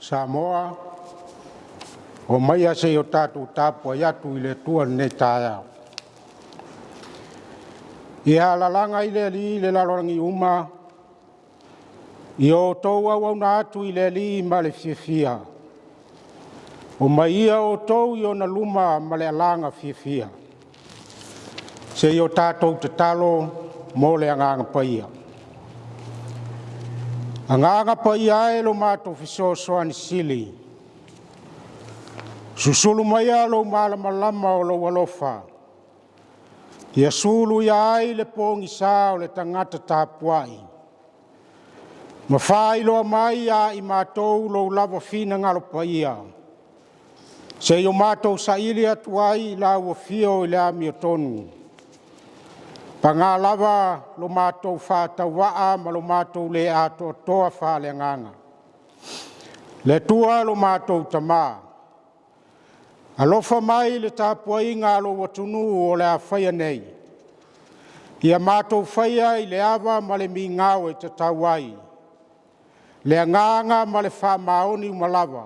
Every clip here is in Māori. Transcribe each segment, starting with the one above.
Samoa, o mai ase o tātou Tapuaiga atu i le tua nei Taeao. Ia lalanga i le ali le lalorangi uma, i o tou au na atu i le ali ma le fiafia. O mai ia o tou i o na luma ma le alanga fiafia. Se i o tātou te talo mo le anganga paia. Anganga paia e lo mātou fisosoani sili. Susulu mai a lo malamalama o lo walofa. Ia sulu ia ai le pongi sa o le tangata Tapuai. Mawhai loa mai a i mātou lo lava fina ngalo paia. Se i o mātou sa ili atuai la ua fio i le ami o tonu. Panga lava lo mātou whātau waa ma lo mātou le ato toa whāle nganga. Le tua lo mātou tamā. Alofa mai le Tapuai ngā lo watunu o le a whaia nei. Ia mātou whaia i le awa ma le mi ngāo e te tauai. Le nganga ma le wha maoni umalawa.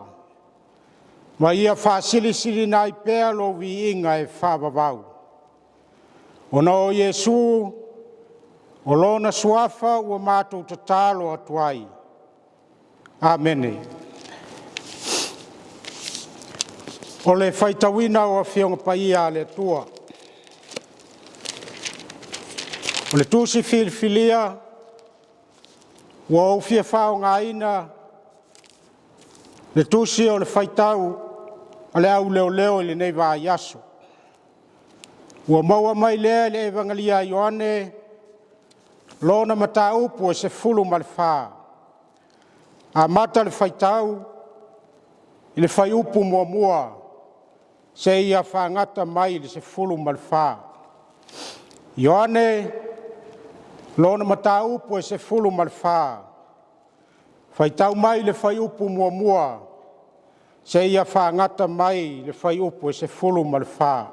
Ma ia wha sili nai pēa lo vi inga e wha wawau. Ona o Yesu, o lona suafa ua mātou te tālo atuai. Amene. O le whaitawina o a whionga paia le tua. O le tūsi whiliwhilia, ua o whia whao ngā ina, le tūsi o le whaitau, a le au leo i le nei wā yaso. Ua maua mai lea le evangelia Ioane, lona mata upu e se fulu ma le whā. A mata le whaitau, i le whai upu mua, se ia whangata mai le se fulu ma le whā. Ioane, lona mata upu e se fulu ma le whā. Whaitau mai le whai upu mua, se ia whangata mai le whai upu e se fulu ma le whā.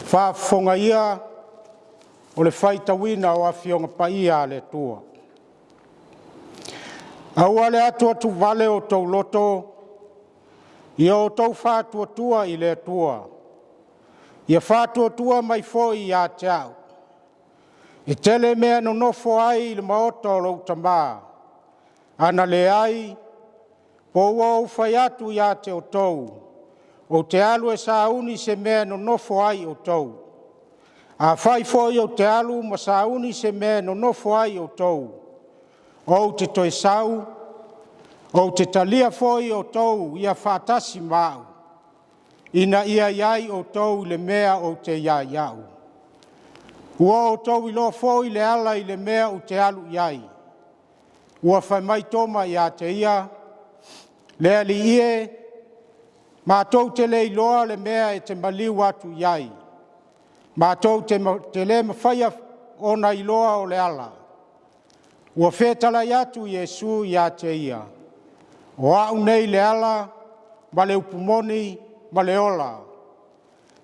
Whaafonga ia o le whaitawina o a whionga paia le tua. Aua le atu vale o tau loto, i o tau whātua i le tua. Ia whātua mai foi i a Taeao. E tele mea no nofo ai le maota o lau tamā. Ana le ai, po ua o whai atu i a te o tau. O te alu e sauni se mea no nofo ai o tau. A whai foi o te alu ma sauni se mea no nofo ai o tau. O te toi sau, o te talia foi o tau ia whātasi mau. Ina ia iai o tau le mea o te iai iau. Ua o tau i loa foi le ala i le mea o te alu iai. Ua whai mai toma i a te ia, le ali ie, mātou te le iloa le mea e te maliu atu iai. Mātou te le mawhaia o na iloa o le ala. Ua whetala i atu Yesu i a te ia. O au nei le ala, ma le upumoni, ma le ola.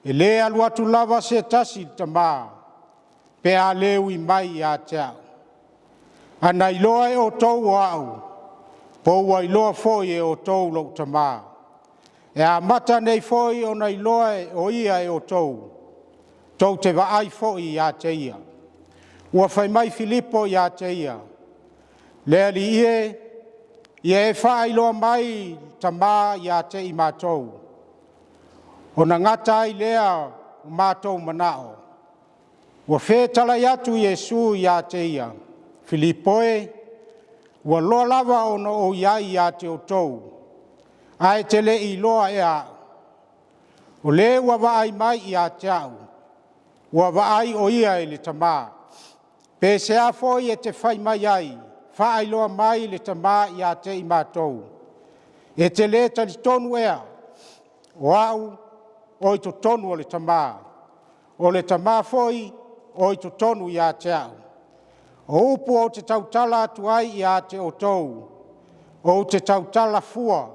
E le alu atu lava se tasi tamā, pe a leu i mai i a Taeao. Ana iloa e o tou o au, po ua iloa foi e o tou lau tamā. E a mata nei foi o na iloa e o ia e o tou. Tou te vaai foi i a te ia. Ua whai mai Filipo i a te ia. Lea li ie, ia e wha iloa mai tamā i a te i mātou. O na ngata i lea mātou manao. Ua whetala i atu Yesu i a te ia. Filipoe, ua loa lava o na o iai i a te o tou. Ai te le i loa e a. O le ua vaai mai i a Taeao. Ua vaai o ia e le tamā. Pe se a foi e te whai mai ai, whaailoa mai le tama ia te i mātou. E te le tali tonu ea, o au o i to tonu o le tama. O le tama foi o i to tonu ia te au. O upu o te tautala atu ai ia te o tou. O te tautala fua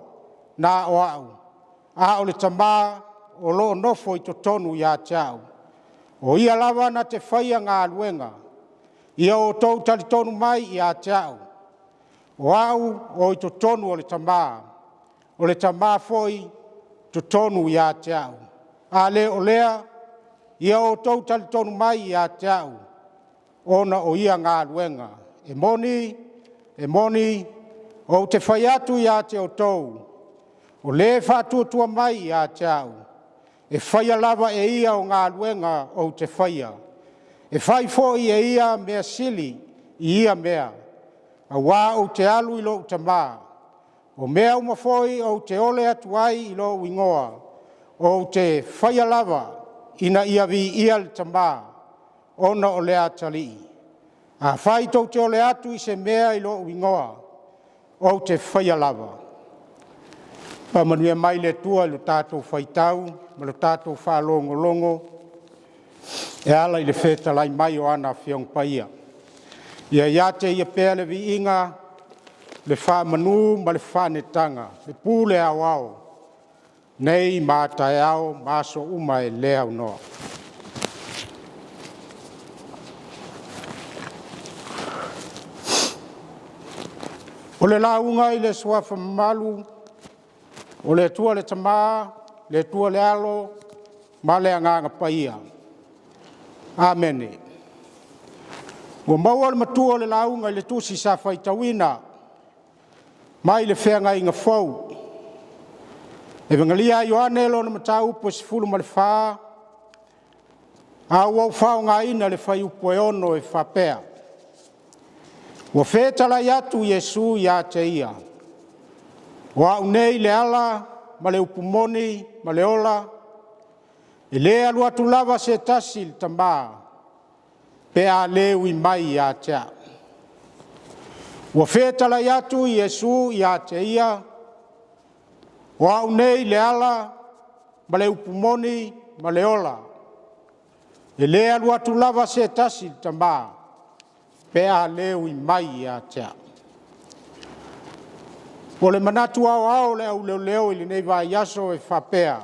na o au. A o le tama o lo nofo i to tonu ia te au. O ia lava na te whaia ngā luenga. Ia o tou tali tonu mai ia te au. O au o i to tonu o le tama. O le tama foi to tonu ia te au. A le o lea, ia o tou tali tonu mai ia te au. Ona o ia ngā luenga. E moni, o te whai atu ia te o tou. O le whātua mai ia te au. E whaia lava e ia o ngā luenga o te whaia. E whai foi e ia mea sili i ia mea. A wā o te alu i lo te mā. O mea umafoi o te ole atu ai i lo ingoa. O te whaia lava ina ia vi ia le te mā. Ona o lea tali. A whai tau te ole atu i se mea i lo ingoa. O te whaia lava. Pa manuia mai le tua i lo tātou whaitau. Ma lo tātou whālongo. E ala i le wheta lai mai o ana whiong paia. Ia te ia pēr le vi inga, le wha manu ma le wha netanga, le pule au au. Nei mā Taeao, māso uma e lea unoa. O le launga i le suafa mamalu, o le tua le tamā, le tua le alo, ma le anganga paia. Amene. Ua maua le matua le launga i le tusi sa whaitawina, mai le whenga inga whau. E vengalia Ioane lo na mata upo si fulu ma le whaa, a wau whao ngā ina le whai upo e ono e whapea. Ua whetala i atu Yesu ia te ia. Ua unei le ala, ma le upumoni, ma le ola, e le alu atu lava se tasi le tamā, pe a leu i mai ia tea. Ua whetala i atu Yesu ia te ia, ua unei le ala, ma le upumoni, ma le ola, e le alu atu lava se tasi le tamā, pe a leu i mai ia tea. O le manatu au le au leo i le nei vai aso e whapea.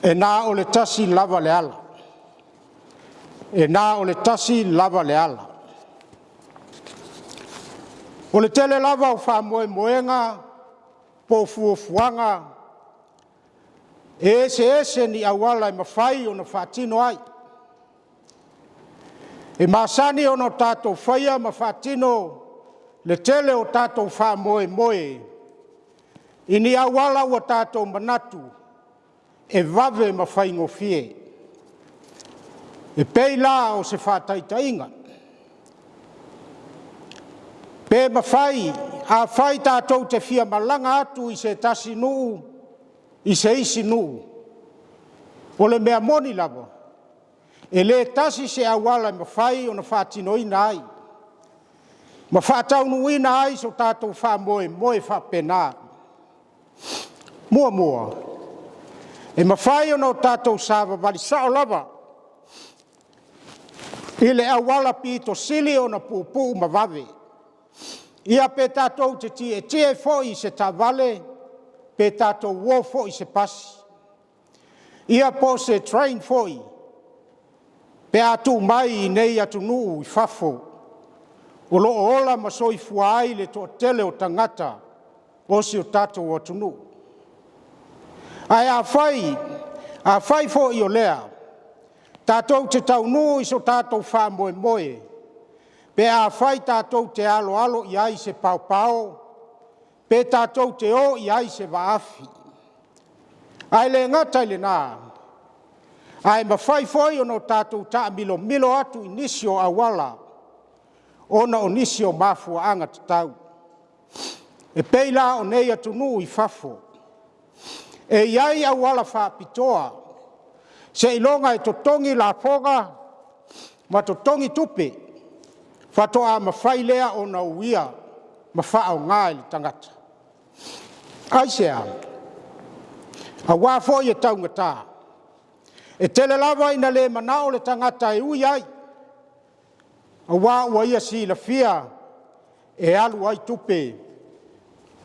E nā o le tasi lava le ala. E nā o le tasi lava le ala. O le tele lava o wha moenga, po fuanga, e ese ni awala e mawhai o na whaatino ai. E masani o na tātou whaia ma whaatino le tele o tātou wha moe. Ini awala o tātou manatu, e vave ma whaingo fie. E pei la o se whātaitainga. Pe ma whai, a whai tātou te fia malanga atu i se tasi nuu, i se isi nuu. O le mea moni lava. E le tasi se awala ma whai o na whaatinoina ai. Ma whaatau ina ai so tātou wha moe wha pena. Mua. E ma whai o no tātou sāwa wali sao lava. I le awala pito sili o na pupu ma vave. Ia pe tātou te tie foi se tā vale, pe tātou wo foi se pasi. Ia po se train foi, pe atu mai nei atu nuu i fafo. O lo ola ma soi fuai le to tele o tangata o si o tātou o tunu. Ai a whai fo i o lea. Tātou te tau nu i so tātou wha moe. Pe a whai tātou te alo i ai se pau. Pe tātou te o i ai se waafi. Ai le ngata i le nā. Ai ma whai foi o no tātou ta milo atu inisio awala. Ona o nisi o mafua anga te tau. E peila o nei atu nuu i fafo. E iai au ala whaapitoa. Se ilonga e totongi la foga, ma totongi tupe. Fatoa Faraile o na uia mawhao ngā i tangata. Aisea, a wafo i taungata. E tele lava ina le manao le tangata e ui ai. A ua ia si la fia e alu ai tupe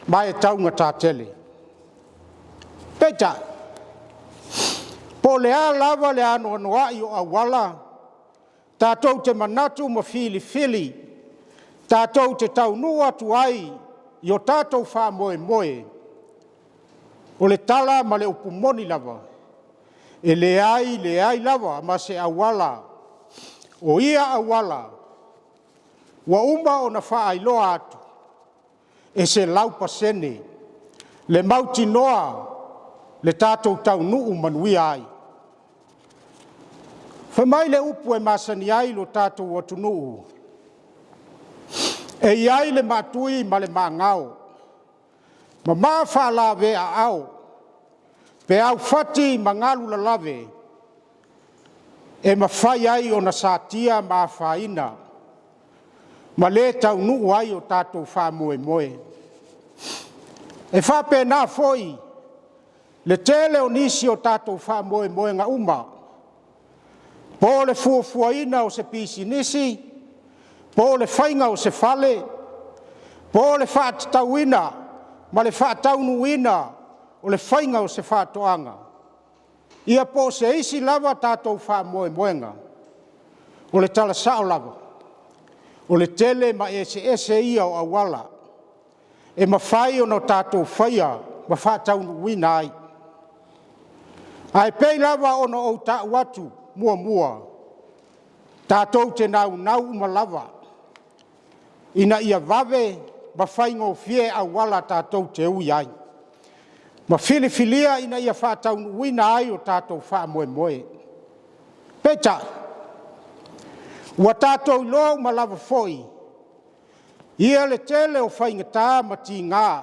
mai e taungata tele. Peta, po le a lava le ano anoa i o awala, tātou te manatu ma fili, tātou te taunua tu ai i o tātou wha moe, o le tala ma le upumoni lava, e le ai lava ma se awala, o ia awala, wa uma o na wha ailoa atu, e se laupa sene, le mauti noa, le tātou taunuu manui ai. Whamai le upu e masani ai lo tātou watunuu. E iai le matui ma le maangao. Ma maa wha lawe a au. Pe au fati ma ngalu la lave. E ma whai ai o na sātia ma whaina. Ma le taunuu ai o tātou wha moe. E whape nā foi. Le tele o nisi o tātou wha moe ngā uma. Po le fuafuaina o se pisi nisi, po le whainga o se fale, po le whaatauina, ma le whaataunuina o le whainga o se whaatoanga. Ia po se isi lava tātou wha moenga, o le tala sao lava, o le tele ma ese ia o awala, e ma whai o no tātou whaia, ma whaataunuina ai. Ai pei lava o no o tā watu, mua. Tātou te nau ma lava. Ina ia vave, ma whaingo fie a wala tātou te ui ai. Ma filifilia ina ia whaataunuina ai o tātou wha moe. Peta, ua tātou lo ma lava foi. Ia le tele o whaingatā ma ti ngā.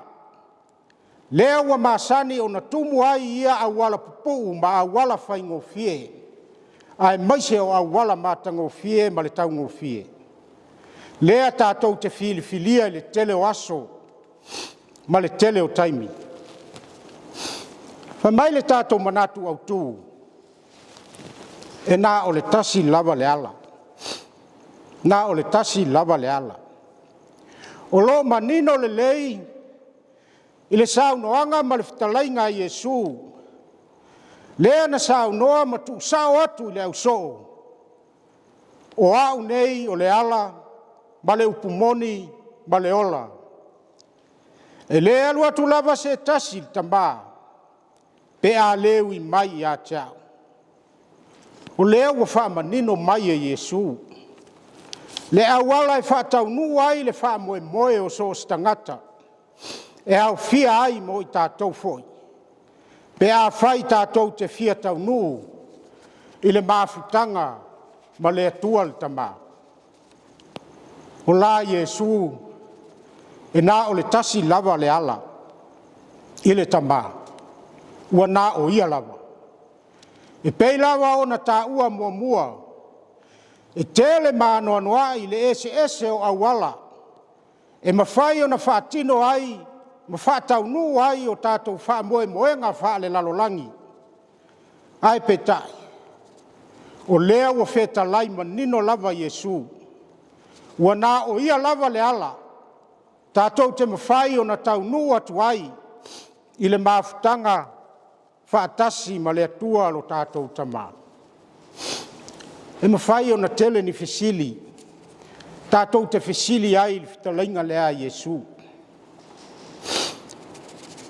Lea ua masani o na tumu ai ia a wala pupu ma a wala whaingo fie. Ai maise o awala matango fie ma le taungo fie. Lea tātou te filifilia le tele o aso ma le tele o taimi. Whamai le tātou manatu au tū e nā o le tasi lava le ala. Nā o le tasi lava le ala. O lo manino le lei i le saunoanga ma le whetalainga i Iesu. Lea na sao noa ma tu sao atu le au soo. O au nei o le ala, ma le upumoni, ma le ola. E lea lua tu lava se tasi tamba, pe a leu i mai a tiao. O lea ua wha manino mai e Iesu. Le awala e wha taunu ai le wha moe o so stangata. E au fia ai mo i tātou foi. Pe a whai tātou te fia taunu i le mafutanga ma le atua le tama. O la Iesu e nā o le tasi lava le ala i le tama. Ua nā o ia lava. E pei lava o na tā ua mua. E tele mānoanoa i le ese o awala. E mawhai o na whaatino ai ma whaataunu ai o tātou wha moenga wha le lalolangi. Ai petai. O lea ua wheta lai manino lava Iesu. Ua nā o ia lava le ala. Tātou te mawhai o na taunu atu ai. I le mafutanga whaatasi ma le atua lo tātou tama. E mawhai o na tele ni fesili. Tātou te fesili ai le whitalainga lea Iesu.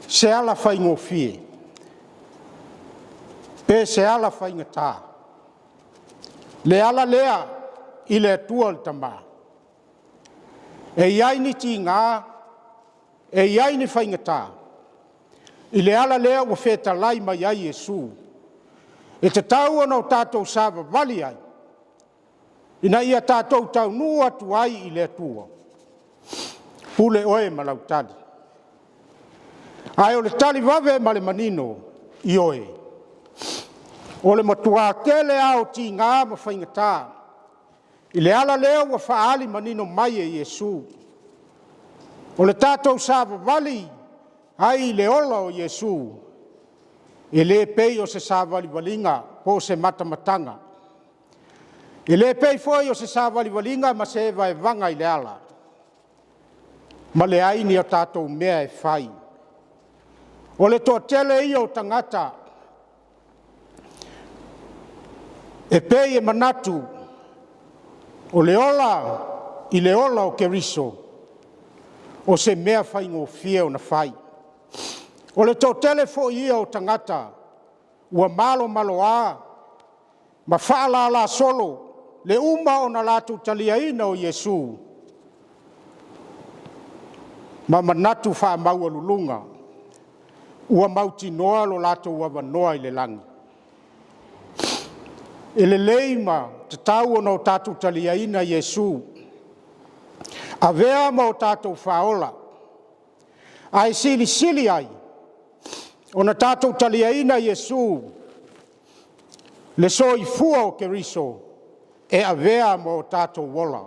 Se ala whaingo fie. Pe se ala whaingatā. Le ala lea i le atua le tama. E iai ni ti ngā, e iai ni whaingatā. I le ala lea ua wheta lai mai ai Iesu. E te tau ana o tātou sāwa vali ai. Ina ia tātou tau nua tu ai i le atua. Pule oe malau tali. Ai o le tali vave ma le manino i oe. O le matua kele au ti ngā ma whaingatā. I le ala lea ua whaali manino mai e Iesu. O le tātou sāwawali ai le ola o Iesu. E le pei o se sāwali walinga po se matamatanga. E le pei foi o se sāwali walinga ma se vai vanga i le ala. Ma le aini o tātou mea e whai. O le toa tele i o tangata. E pei e manatu. O le ola i le ola o Keriso. O se mea whai ngō fia o na whai. O le toa tele fo i o tangata. Ua malo malo a. Ma whaala la solo. Le uma o na latu taliaina o Iesu. Ma manatu wha maua lulunga. Ua mauti noa lo latu ua wanoa i le langi. E le leima te tau o no tatu taliaina Iesu. A vea ma o tatu whaola. Ai sili sili ai. O na tatu taliaina Iesu. Le soi fua o Keriso. E a vea ma o tatu wola.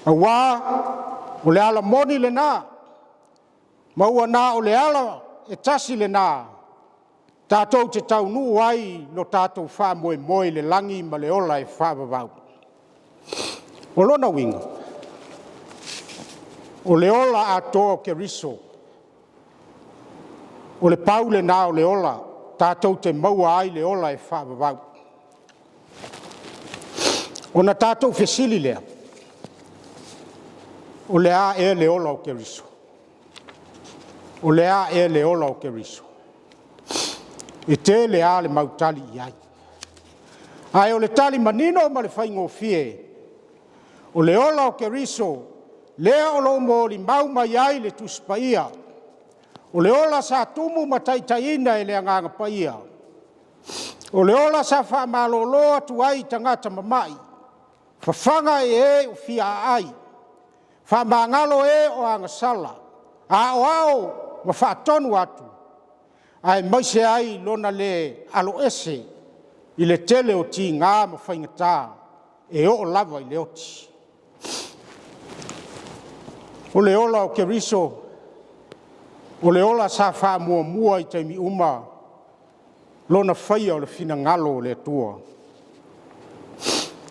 A wā, o le ala moni le nā. Ma ua nā o le ala e tasi le nā. Tātou te tau nu ai no tātou wha moe moe le langi ma le ola e wha wawau. O lona winga. O le ola a toa Keriso. O le pau le nā o le ola. Tātou te maua ai le ola e wha wawau. O na tātou fesili lea. O le a e le ola o Keriso. O le a e le ola o Keriso. E te le a le mautali iai. Ai o le tali manino ma le whaingo fie. O le ola o Keriso. Lea o lo mo li mau mai ai le tuspaia. O le ola sa tumu ma taitaina e le anganga paia. O le ola sa wha malolo atu ai tangata mamai. Whawhanga e o fia ai. Whamangalo e o angasala. A o ao ma whaatonu atu. Ai maise ai lona le alo ese. I le tele o ti ngā ma whaingata. E o lava i le oti. O le ola o Keriso. O le ola sa wha mua mua i taimi uma. Lona whaia o le fina ngalo o le tua.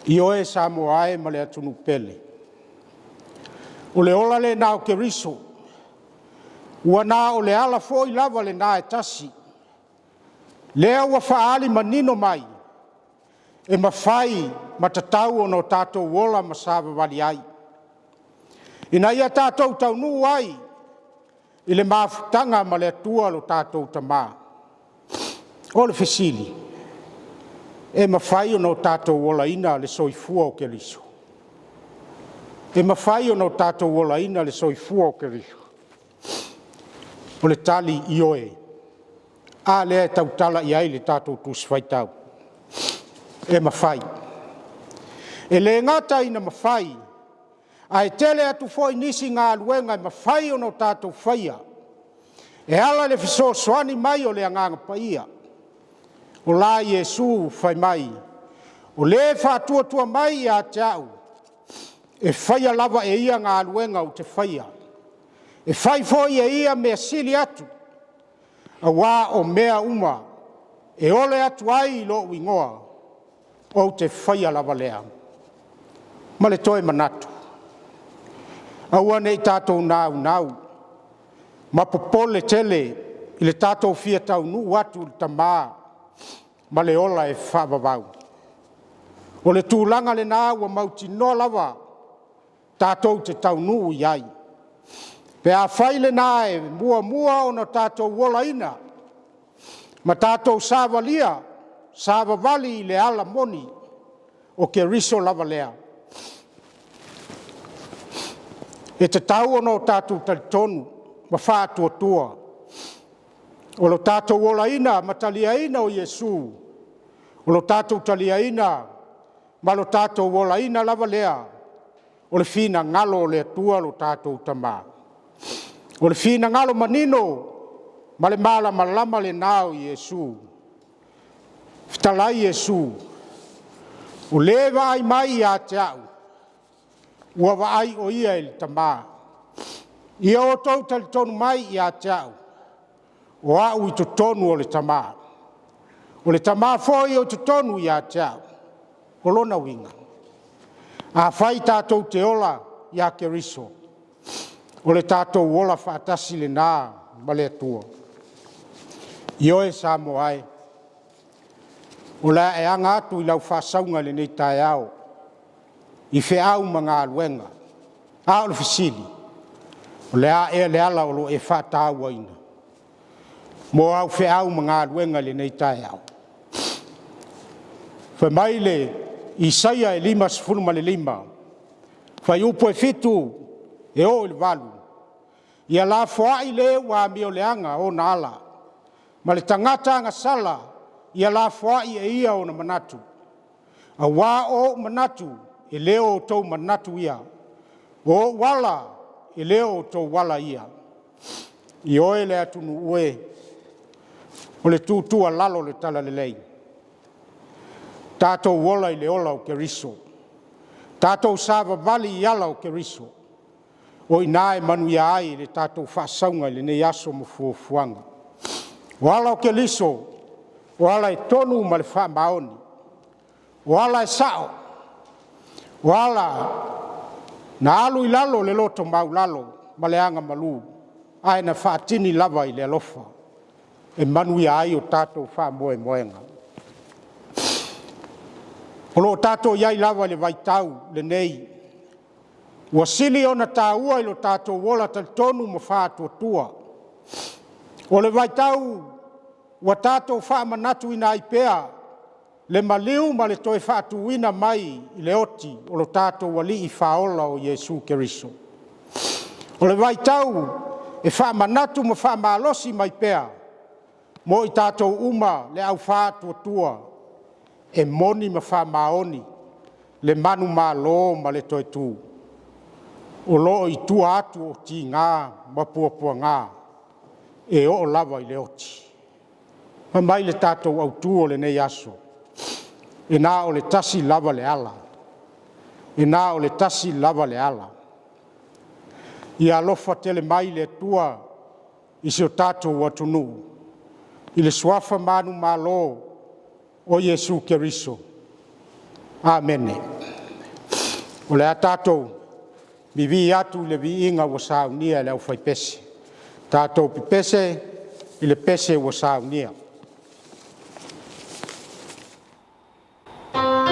I oe Samoa e ma le atunu pele. O le ola le nā o Keriso. Ua nā o le ala foi lava le nā e tasi. Lea ua whaali manino mai. E mawhai matatau o no tātou wola ma sāwa wali ai. Ina ia tātou tau nu ai. I le mafutanga ma le atua lo tātou tamā. O le fesili. E mawhai o no tātou wola ina le soifua o Keriso. E mawhai o no tātou wola ina le soifua o Keriso. O le tali i oe. A lea tautala i ai le tātou tūswhaitau. E mawhai. E le ngata ina mawhai. Ai tele atu foi nisi ngā luenga i mawhai o no tātou whaia. E ala le fiso soani mai o le anganga paia. O la Iesu whai mai. O le whātua tua mai i a Taeao. E whaia lava e ia ngā luenga o te whaia. E whai foi e ia mea sili atu. A wā o mea uma. E ole atu ai lo wingoa. O te whaia lava lea. Ma le toe manatu. Aua nei tātou nāu nāu. Ma popole tele i le tātou fia tau nu atu le tamā. Ma le ola e whawawau. O le tūlanga le nā ua mauti no lava. Tātou te tau nu iai. Pe a whaile nā e mua mua o na tātou wola ina. Ma tātou sāwalia. Sāwawali i le ala moni. O Keriso lava lea. E te tau ono tātou talitonu, ma whātua tua. O lo tātou wola ina, ma talia ina o Iesu. O lo tātou talia ina, ma lo tātou wola ina lava lea. O le fina ngalo le tua lo tātou tamā. O le fina ngalo manino, ma le mala malama le nao Iesu. Fitalai Iesu. O le vai mai a Taeao. Ua vai o ia i le tamā. Ia o tau talitonu mai i a Taeao. O au i totonu o le tamā. O le tamā foi o totonu i a Taeao. O lona winga. A whai tātou te ola i a Keriso. O le tātou ola whaatasi le nā ma le atua. I oe Samoa e. O la e anga atu i lau whaasaunga le nei Taeao. I whe au mga aluenga. A o le fisili. O le a e le ala o lo e whaataua ina. Mo au whe au mga aluenga le nei Taeao. Whe mai le Isaia e 5:5. Whai upo e fitu e o il valu. Ia la foai le wa mio leanga o na ala. Ma le tangata anga sala ia la foai e ia o na manatu. A wā o manatu e leo o tau manatu ia. O wala e leo o tau wala ia. I oe le atunu ue. O le tūtua lalo le tala le lei. Tātou wola i le ola o Keriso. Tātou sāwa vali i ala o Keriso. O inae manu ia ai le tātou whaasaunga le nei aso mo fuafuanga. O ala o Keriso, o ala e tonu ma le wha maoni. O ala e sao. O ala na alu i lalo le loto mau lalo ma le anga malu. Ai na whaatini lava i le alofa. E manu ia ai o tātou wha moe moenga. O lo tātou iai lava le vaitau le nei. Ua sili o na tāua i lo tātou wola tal tonu ma whātua tua. O le vaitau ua tātou wha manatu ina i pea. Le maliu ma le toe whaatu ina mai i le oti o lo tātou wali i whaola o Iesu Keriso. O le vaitau e wha manatu ma wha malosi mai pea. Mo i tātou uma le au whātua tua. E moni ma wha maoni, le manu ma lo ma le toi tū. O lo i tua atu o ti ngā, ma puapua ngā, e o lava i le oti. Ma mai le tātou au tū o le nei aso. E nā o le tasi lava le ala. E nā o le tasi lava le ala. I alofa tele mai le tua, i se o tātou watunu. I le suafa manu ma lo, o Iesu Keriso. Amen. O le atatou, mi vi atu le vi inga wa saunia le au fai pese. Tātou pi pese, i le pese wa saunia. Oh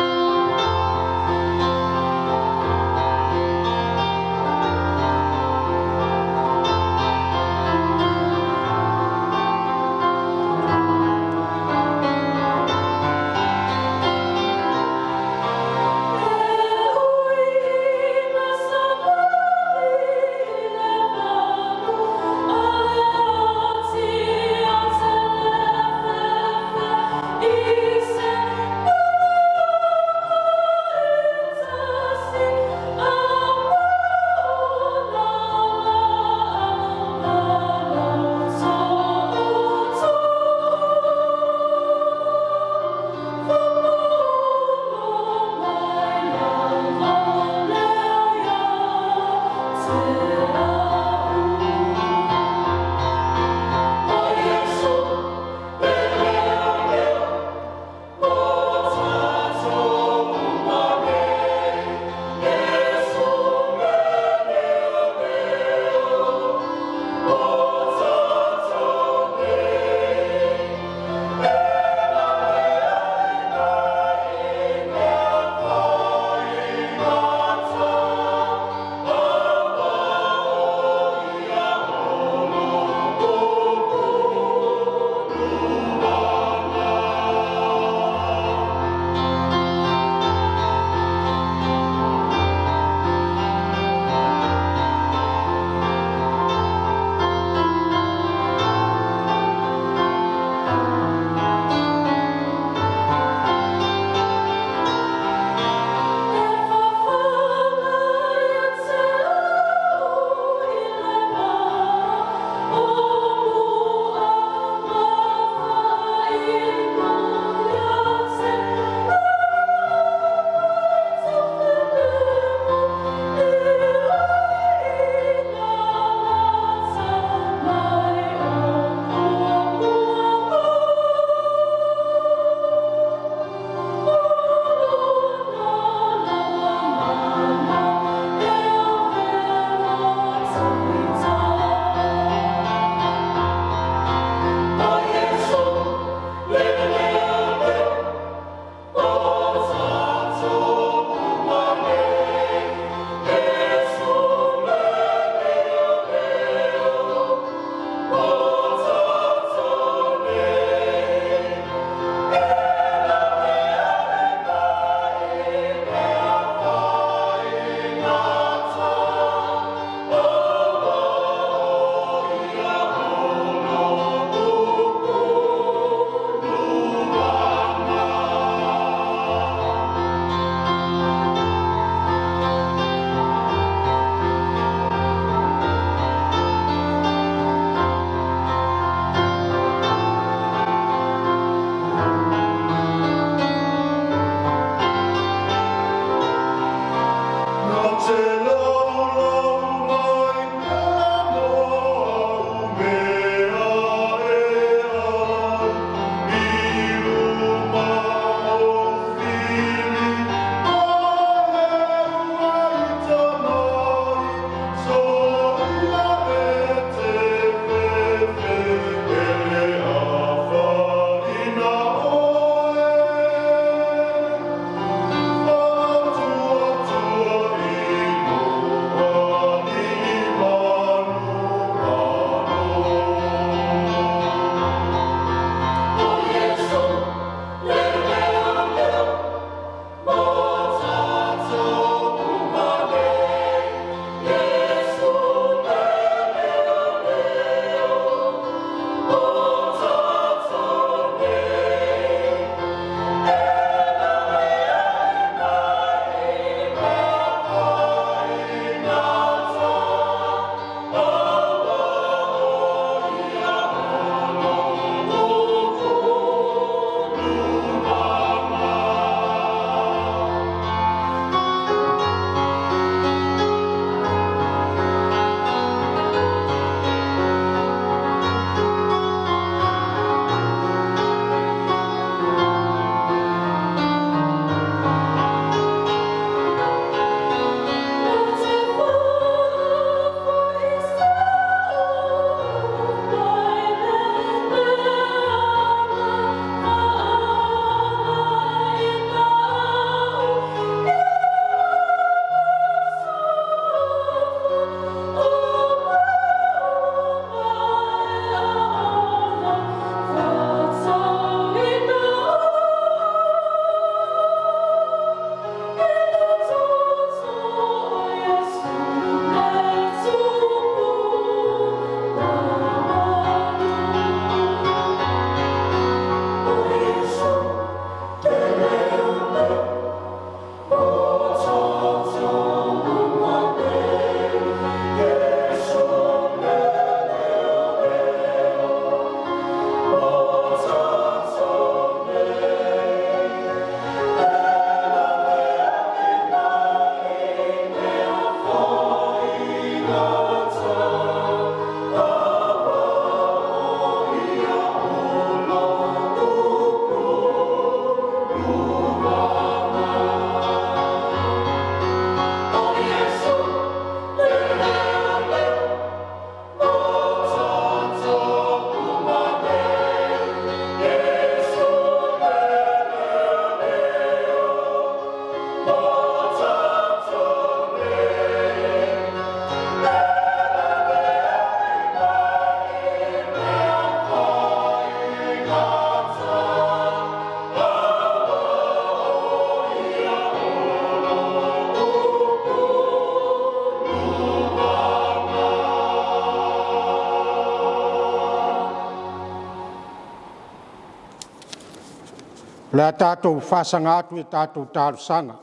Le tātou whasanga atu e tātou tālusanga.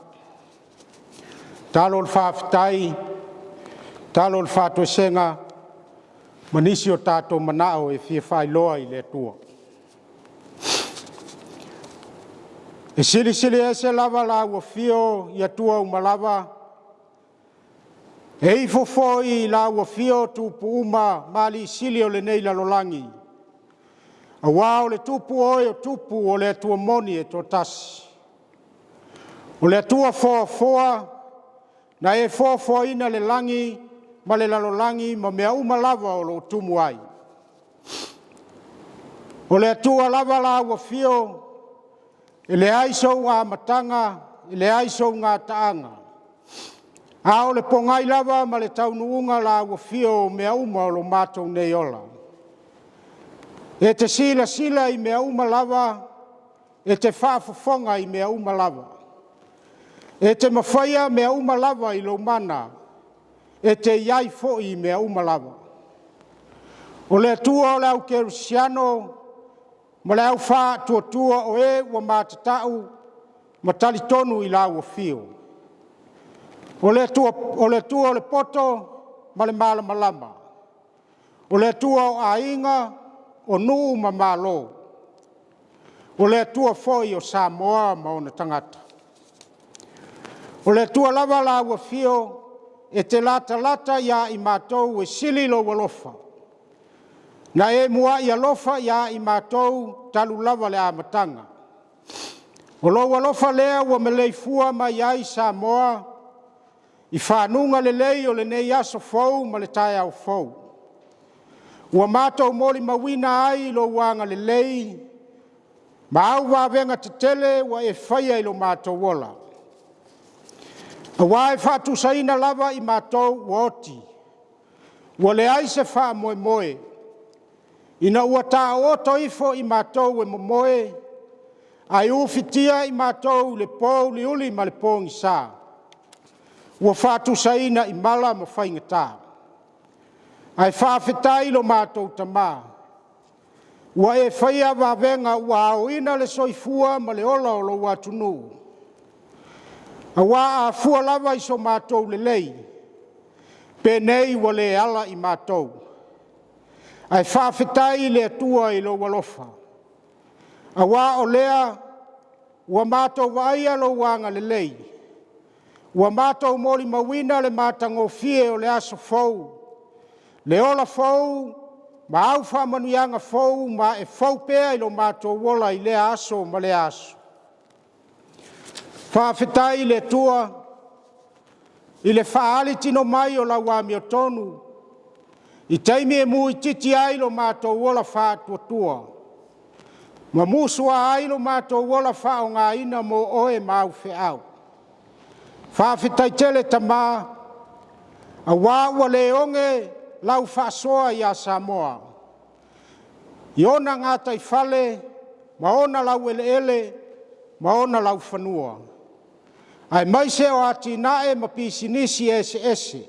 Talo le whawhitai, talo le whātuesenga, manisi o tātou manao e whia whailoa I le tua. E sili se lava la ua fio I atua umalava, e ifo I la ua fio tupu uma mali sili o le nei lalolangi. A wao le tupu oi o tupu o le atua moni e tō tasi. O le atua foa, na e foa ina le langi, ma le lalolangi, ma mea umalava o lo tumu ai. O le atua lava la ua fio, e le aiso ngā matanga, e le aiso ngā taanga. A o le pongai lava ma le taunuunga la ua fio mea uma o lo mātou nei ola. E te sila I mea uma lava, e te whaafofonga I mea uma lava. E te mawhaia mea uma lava I lo mana, e te iai fo'i I mea uma lava. O le atua o le au kerusiano, ma le au wha tuatua o e ua mātatau, ma talitonu I la ua fio. O le atua o le poto, ma le malamalama. O le atua o ainga, o nuu ma malo. O le atua foi o Samoa ma ona tangata. O le atua lava la ua fio, e te lata ia I mātou e sili lo walofa. Na e mua I alofa ia I mātou talu lava le amatanga. O lo walofa lea ua melei fua ma iai Samoa, I whanunga le lei o le nei aso fau ma le Taeao fau. Ua mātou moli mawina ai lo wanga le lei, ma au wawenga te tele wa e whaia I lo mātou wola. A wae whatu saina lava I mātou woti, ua le aise wha moe. Ina ua tā oto ifo I mātou e moe, ai ufitia I mātou le pōu li uli ma le pōngi sā. Ua whatu saina I mala ma whaingatā. Ai whawhetai lo mātou tamā. Ua e whaia wawenga ua au ina le soifua ma le ola o lo watunu. A wā a fua lava I so mātou le lei. Penei ua le ala I mātou. Ai whawhetai le atua I lo walofa. A wā o lea ua mātou waia lo wanga le lei. Ua mātou moli mawina le mātango fie o le aso fau. Le ola fau, ma au whamanuianga fau, ma e fau pēa I lo mātou wola I le aso ma le aso. Whawhetai le tua, I le whaali tino mai o la wami o tonu, I teimi e mui titi ai lo mātou wola whātua. Ma musua ai lo mātou wola whao ngā ina mo oe mau whiau. Whawhetai tele tamā, a wāua le onge, lau whaasoa I a Samoa. I ona ngātai whale, ma ona lau ele, ma ona lau whanua. Ai maise o ati nae ma pisinisi ese.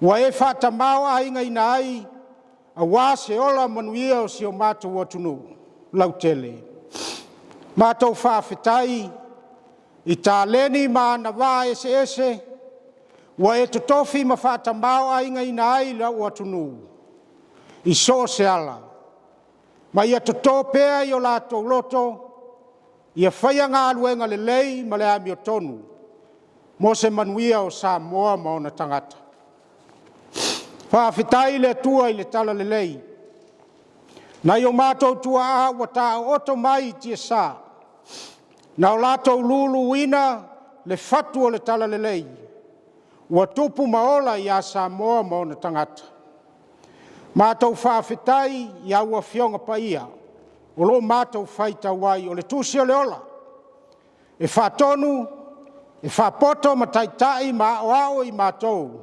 Wa e whaatamau a inga ina ai, a wā se ola manuia o si o mātou atunu, lau tele. Mātou whawhetai, I tā leni ma ana wā ese, wa e totofi ma whaatamau a inga ina ai lau atunu. I so se ala. Ma ia totopea I o lātou loto, ia whaia ngā aluenga le lei ma le ami o tonu. Mo se manuia o Samoa ma ona tangata. Whawhetai le tua I le tala le lei. Na i o mātou tua a wa tā oto mai tia sā. Na o lātou lulu ina le fatu o le tala le lei. Ua tupu maola I a Samoa ma ona tangata. Mātou whawhetai I a ua whionga pa ia. O lo mātou whaita wai o le tusi o le ola. E whatonu, e whapoto ma taitai ma o ao I mātou.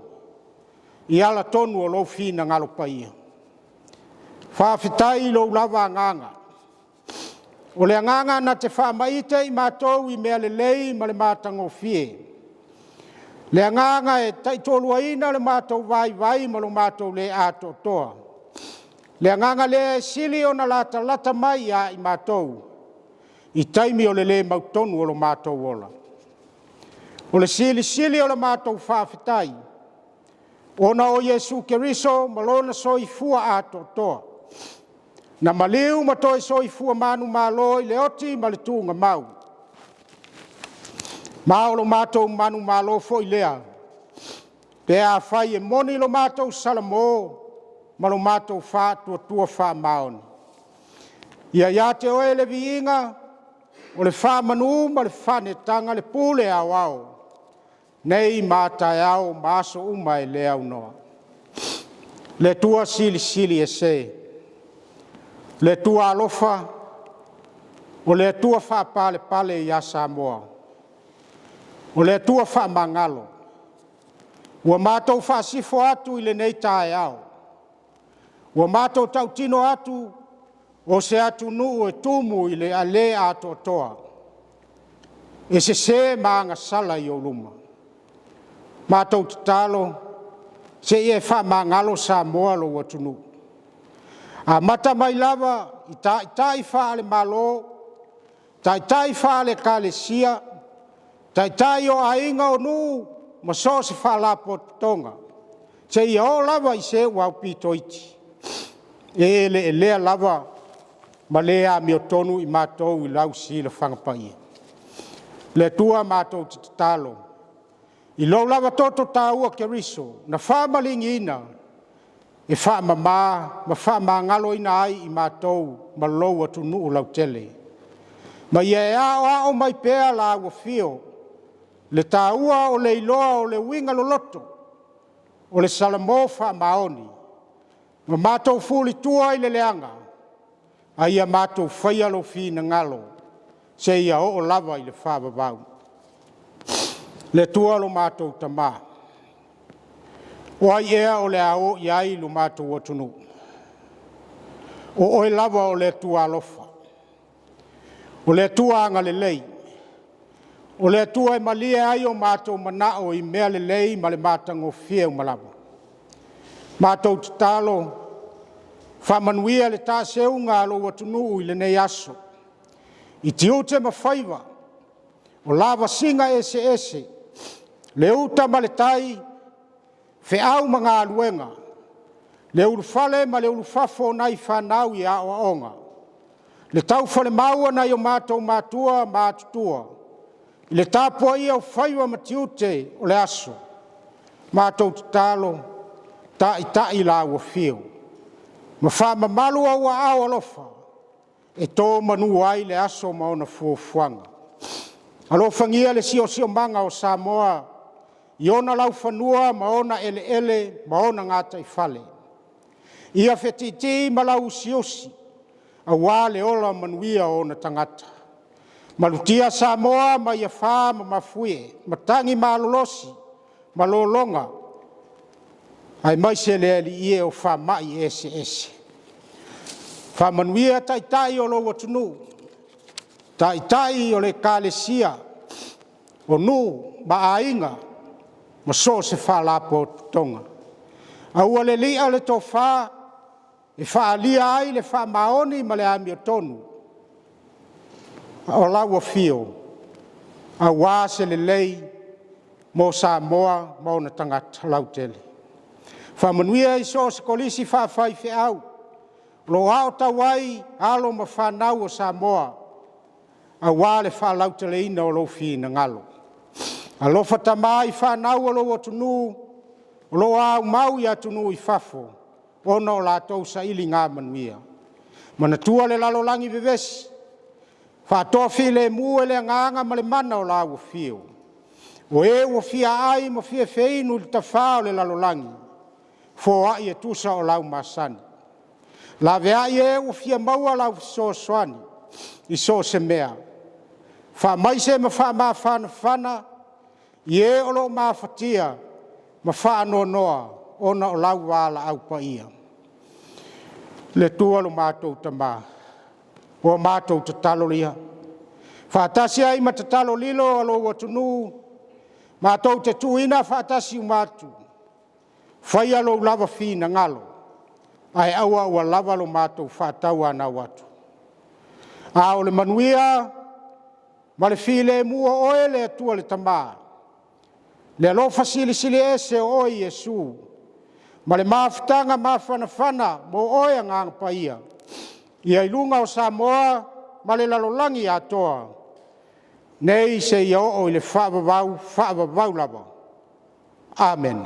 I ala tonu o lo whina ngalo pa ia. Whawhetai lo lava nganga. O le nganga na te whamaite I mātou I mea le lei ma le mātango fie. Le nganga e taitolua ina le mātou vai ma lo mātou le ato toa. Le nganga le sili o na lata mai a I mātou. I taimi o le le mautonu o lo mātou ola. O le sili o le mātou whawhitai. Ona o Yesu Keriso malona soifua ato toa. Na maliu matoi soifua manu malo i le oti ma le tunga mau. Mao lo mātou manu malo fo i lea. Pea whai e moni lo mātou salamo ma lo mātou tua wha maoni. Ia te oe le viinga o le wha manu ma le whanetanga le pule au au. Nei mā Taeao māso uma e le au noa. Le tua sili e se. Le tua alofa o le tua wha pale i a Samoa. O le tua wha mangalo. Ua mātou wha sifo atu i le nei Taeao. Ua mātou tautino atu o se atu nuu e tumu i le ale ato toa. E se maanga sala i o luma. Mātou tatalo, se e wha mangalo Samoa lo watunu. A mata mai lava, i tai wha ale malo, tai wha ale kalesia, tai o ainga o nu, ma so se wha la potonga. Se i o lava i se wau pito iti. E lea lava, ma lea mi o tonu i mātou i lau si le whangapai. Le tua mātou tatalo. I lo lava toto taua Keriso, na whamalingi ina, e whamama, ma whamangalo ina ai i mātou, ma loa tunu o lau tele. Ma ia e ao mai pēa la ua fio, le taua o le iloa o le winga loloto, o le salamo whamaoni, ma mātou fuli tua i le leanga, a ia mātou whaialo fina ngalo, se ia o lava i le whavavau. Le tua lo mātou tamā. O ai ea o le ao iai lo mātou atunu. O oi lava o le tua alofa. O le tua anga le lei. O le tua e malia ai o mātou manao i mea le lei ma le mātango fia o malama. Mātou tatalo, whamanuia le tāseu ngā lo atunu i le nei aso. I tiute mawhaiva, o lava singa ese, le uta ma le tai, fe au ma ngā luenga, le urufale ma le urufafo nai whanau i a onga, le tau fale maua nai o mātou mātua mātutua, i le tāpua ia o whaiwa matiute o le aso, mātou tatalo, tai la ua fio, ma whama malu au a au alofa, e tō manu ai le aso maona fuafuanga. Alofangia le sio manga o Samoa, i ona lau whanua, ma ona ele, ma ona ngata i whale. Ia whetiti ma lau usiosi, a wale ola manuia o na tangata. Malutia Samoa, ma ia wha, ma mafue, ma tangi ma alolosi, ma lolonga. Ai mai se le ali ie o wha mai ese. Wha manuia tai o lo watunu, tai o le kalesia, o nu, ma ainga, ma so se wha lapo tonga. A ua le lia le tō wha, e wha lia ai le wha maoni ma le ami o tonu. O lau a fio, a wā se le lei, mo Samoa, mo na tangata lau tele. Wha manuia i so se kolisi wha whai whi au, lo ao tawai, alo ma whanau o Samoa, a wā le wha lau tele ina o lo fi na ngalo. A lo whatamai whanau o lo atunu, o lo au mau i atunu i whafo, ona o la tau sa ili ngā manuia. Mana tua le lalolangi vevesi, whatoa while mu e le nganga ma le mana o la ua fio. O e ua fia ai ma fia feinu li ta whao le lalolangi, fo ai e tusa o lau masani. La vea e ua fia maua lau so soani, i so se mea. Wha mai se ma wha ma whana, ie o lo mawhatia, ma whaano noa, ona o lau wala au pa ia. Le tua lo mātou tamā, o mātou tatalo lia. Whaatasi ai ma tatalo lilo alo watunu, mātou te tuina whaatasi u mātu. Whai alo lava whina ngalo, ai aua ua lava lo mātou whaatau ana watu. A o le manuia, ma le file mua oe le atua le tamā. Le alofa silisili ese o Iesu, ma le mafutanga mafanafana mo oe ngang paia. Ia ilunga o Samoa, ma le lalolangi atoa. Nei se ia o le whaavavau lava. Amen.